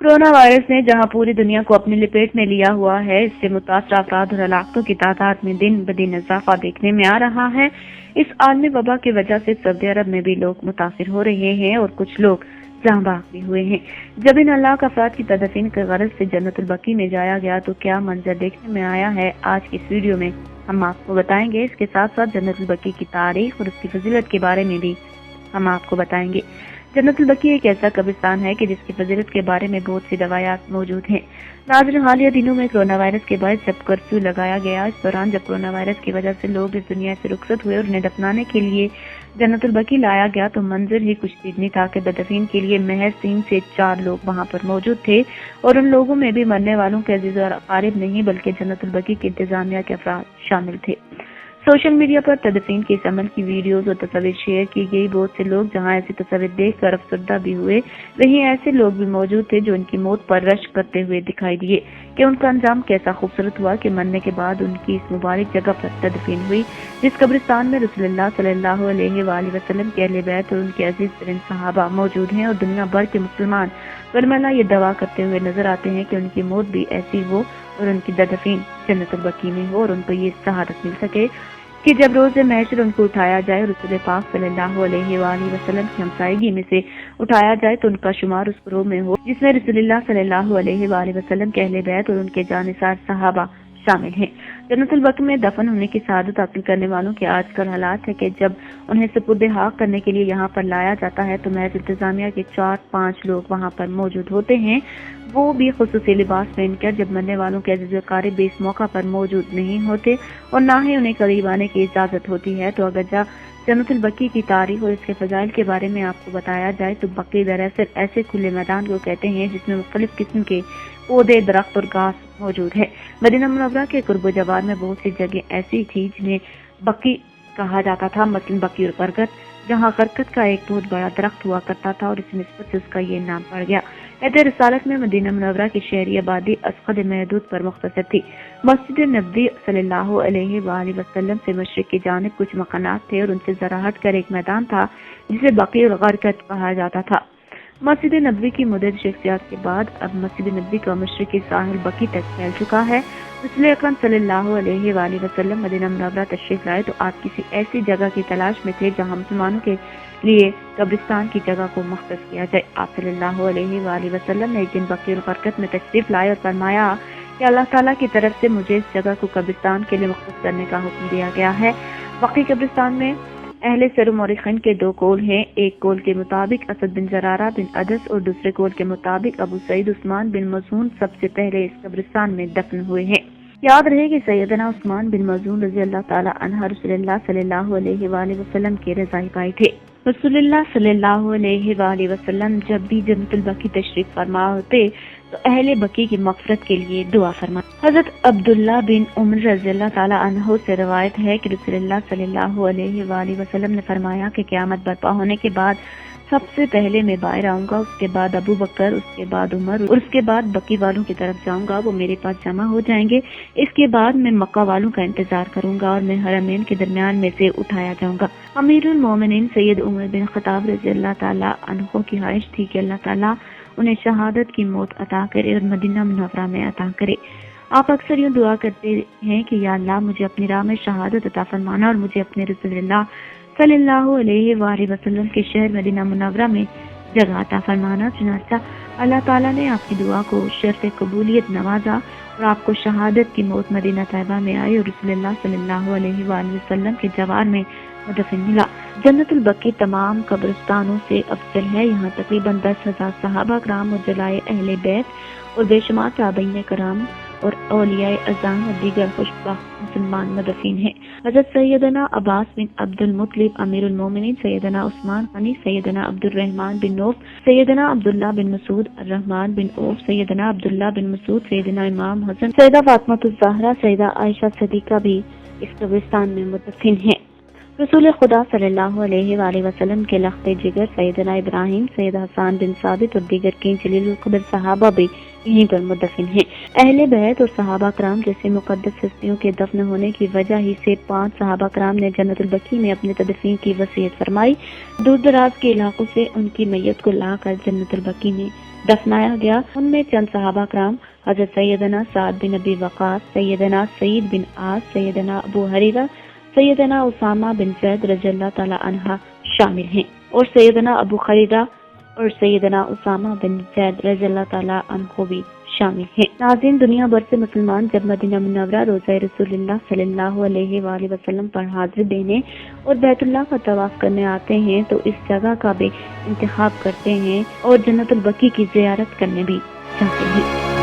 Corona virus نے جہاں پوری دنیا کو اپنی لپیٹ میں لیا ہوا ہے، اس سے متاثرہ افراد اور ہلاکتوں کی تعداد میں دن بدن اضافہ دیکھنے میں آ رہا ہے۔ اس عالمی وبا کی وجہ سے سعودی عرب میں بھی لوگ متاثر ہو رہے ہیں اور کچھ لوگ جاں بحق بھی ہوئے ہیں۔ جب ان ہلاک افراد کی تدفین کی غرض سے جنت البقیع میں جایا گیا تو کیا منظر دیکھنے میں آیا ہے، آج کی اس ویڈیو میں ہم آپ کو بتائیں گے۔ اس کے ساتھ ساتھ جنت البقیع کی تاریخ اور اس کی فضیلت کے بارے میں بھی ہم آپ کو بتائیں گے۔ جنت البقیع ایک ایسا قبرستان ہے کہ جس کی فضیلت کے بارے میں بہت سی روایات موجود ہیں۔ ناظرین، حالیہ دنوں میں کورونا وائرس کے باعث جب کرفیو لگایا گیا، اس دوران جب کورونا وائرس کی وجہ سے لوگ اس دنیا سے رخصت ہوئے اور انہیں دفنانے کے لیے جنت البقیع لایا گیا تو منظر ہی کچھ نہیں تھا کہ بدفین کے لیے محض 3 سے 4 لوگ وہاں پر موجود تھے، اور ان لوگوں میں بھی مرنے والوں کے عزیز اور اقارب نہیں بلکہ جنت البقیع کے انتظامیہ کے افراد شامل تھے۔ سوشل میڈیا پر تدفین کے اس عمل کی ویڈیوز اور تصاویر شیئر کی گئی۔ بہت سے لوگ جہاں ایسی تصاویر دیکھ کر افسردہ بھی ہوئے، وہیں ایسے لوگ بھی موجود تھے جو ان کی موت پر رشک کرتے ہوئے دکھائی دیے کہ ان کا انجام کیسا خوبصورت ہوا کہ مرنے کے بعد ان کی اس مبارک جگہ پر تدفین ہوئی، جس قبرستان میں رسول اللہ صلی اللہ علیہ وآلہ وسلم کے اہل بیت اور ان کے عزیز ترین صحابہ موجود ہیں، اور دنیا بھر کے مسلمان علماء یہ دعا کرتے ہوئے نظر آتے ہیں کہ ان کی موت بھی ایسی ہو اور ان کی تدفین جنت البقیع میں ہو، اور ان کو یہ سعادت مل سکے کہ جب روز محشر ان کو اٹھایا جائے، رسول پاک صلی اللہ علیہ وآلہ وسلم کی ہمسائیگی میں سے اٹھایا جائے تو ان کا شمار اس گروہ میں ہو جس میں رسول اللہ صلی اللہ علیہ وآلہ وسلم کے اہل بیت اور ان کے جانثار صحابہ شامل ہیں۔ جنت البقیع میں دفن ہونے کی سعادت حاصل کرنے والوں کے آج کل حالات ہے کہ جب انہیں سپرد حق کرنے کے لیے یہاں پر لایا جاتا ہے تو محض انتظامیہ کے 4-5 لوگ وہاں پر موجود ہوتے ہیں، وہ بھی خصوصی لباس پہن کر، جب مرنے والوں کے عزیز و اقارب بھی اس موقع پر موجود نہیں ہوتے اور نہ ہی انہیں قریب آنے کی اجازت ہوتی ہے۔ تو اگر جنت البقیع کی تاریخ اور اس کے فضائل کے بارے میں آپ کو بتایا جائے تو بقیع دراصل ایسے کھلے میدان کو کہتے ہیں جس میں مختلف قسم کے پودے، درخت اور گھاس موجود ہے۔ مدینہ منورہ کے قرب و جوار میں بہت سی جگہ ایسی تھی جنہیں بقیع کہا جاتا تھا، مثلا بقیع برکت، جہاں برکت کا ایک بہت بڑا درخت ہوا کرتا تھا اور اس نسبت سے اس کا یہ نام پڑ گیا۔ عہد رسالت میں مدینہ منورہ کی شہری آبادی از قد محدود پر مختصر تھی۔ مسجد نبوی صلی اللہ علیہ وآلہ وسلم سے مشرق کی جانب کچھ مکانات تھے اور ان سے ذرا ہٹ کر ایک میدان تھا جسے بقیع الغرقد کہا جاتا تھا۔ مسجد نبوی کی مدت شخصیات کے بعد اب مسجد نبوی کا مشرقی ساحل بقیع تک پھیل چکا ہے۔ رسول اکرم صلی اللہ علیہ وآلہ وسلم مدینہ منورہ تشریف لائے تو آپ کسی ایسی جگہ کی تلاش میں تھے جہاں مسلمانوں کے لیے قبرستان کی جگہ کو مختص کیا جائے۔ آپ صلی اللہ علیہ وآلہ وسلم نے ایک دن بقیع الغرقد میں تشریف لائے اور فرمایا کہ اللہ تعالیٰ کی طرف سے مجھے اس جگہ کو قبرستان کے لیے مختص کرنے کا حکم دیا گیا ہے۔ بقیع قبرستان میں اہل سیر و مورخین کے 2 قول ہیں۔ ایک قول کے مطابق اسد بن زرارہ بن عدس اور دوسرے قول کے مطابق ابو سعید عثمان بن مظعون سب سے پہلے اس قبرستان میں دفن ہوئے ہیں۔ یاد رہے کہ سیدنا عثمان بن مظعون رضی اللہ تعالی عنہ رسول اللہ صلی اللہ علیہ وآلہ وسلم کے رضائی بھائی تھے۔ رسول اللہ صلی اللہ علیہ وآلہ وسلم جب بھی جنت البقیع تشریف فرما ہوتے تو اہل بقیع کی مغفرت کے لیے دعا فرما۔ حضرت عبداللہ بن عمر رضی اللہ تعالی عنہ سے روایت ہے کہ رسول اللہ صلی اللہ علیہ وآلہ وسلم نے فرمایا کہ قیامت برپا ہونے کے بعد سب سے پہلے میں باہر آؤں گا، اس کے بعد ابو بکر، اس کے بعد عمر اور اس کے بعد بقیع والوں کی طرف جاؤں گا، وہ میرے پاس جمع ہو جائیں گے۔ اس کے بعد میں مکہ والوں کا انتظار کروں گا اور میں حرمین کے درمیان میں سے اٹھایا جاؤں گا۔ امیر المومنین سید عمر بن خطاب رضی اللہ تعالی عنہ کی خواہش تھی کہ اللہ تعالیٰ انہیں شہادت کی موت عطا کرے اور مدینہ منورہ میں عطا کرے۔ آپ اکثر یوں دعا کرتے ہیں کہ یا اللہ مجھے اپنی راہ میں شہادت عطا فرمانا اور مجھے اپنے رسول اللہ صلی اللہ علیہ وآلہ وسلم کے شہر مدینہ منورہ میں جگہ عطا فرمانا۔ چنانچہ اللہ تعالیٰ نے آپ کی دعا کو شرط قبولیت نوازا اور آپ کو شہادت کی موت مدینہ طیبہ میں آئی اور رسول اللہ صلی اللہ علیہ وآلہ وسلم کے جوار میں مدفن ملا۔ جنت البقیع تمام قبرستانوں سے افضل ہے۔ یہاں تقریباً 10,000 صحابہ کرام اور جلائے اہل بیت اور بے شمار تابعین کرام اور اولیاء اعظام اور دیگر خوشبخت مسلمان مدفین ہیں۔ حضرت سیدنا عباس بن عبد المطلب امیر المومنین، سیدنا عثمان غنی، سیدنا عبد الرحمن بن نوف، سیدنا عبداللہ بن مسعود، الرحمن بن عوف، سیدنا عبداللہ بن مسعود، سیدنا امام حسن، سیدہ فاطمہ الزہرا، سیدہ عائشہ صدیقہ بھی اس قبرستان میں مدفن ہیں۔ رسول خدا صلی اللہ علیہ وآلہ وسلم کے لخت جگر سیدنا ابراہیم، سید حسان بن ثابت اور دیگر کئی جلیل القدر صحابہ بھی یہیں پر مدفن ہیں۔ اہل بیت اور صحابہ کرام جیسے مقدس ہستیوں کے دفن ہونے کی وجہ ہی سے 5 صحابہ کرام نے جنت البقیع میں اپنے تدفین کی وصیت فرمائی۔ دور دراز کے علاقوں سے ان کی میت کو لا کر جنت البقیع میں دفنایا گیا۔ ان میں چند صحابہ کرام حضرت سیدنا سعد بن ابی وقاص، سیدنا سعید بن عاص، سیدنا ابو ہریرہ، سیدنا اسامہ بن زید رضی اللہ تعالی عنہ شامل ہیں، اور سیدنا ابو ہریرہ اور سیدنا اسامہ بن زید رضی اللہ تعالی عنہ بھی شامل ہیں۔ ناظرین، دنیا بھر سے مسلمان جب مدینہ منورہ روضہ رسول اللہ صلی اللہ علیہ وآلہ وسلم پر حاضری دینے اور بیت اللہ کا طواف کرنے آتے ہیں تو اس جگہ کا بھی انتخاب کرتے ہیں اور جنت البقیع کی زیارت کرنے بھی جاتے ہیں۔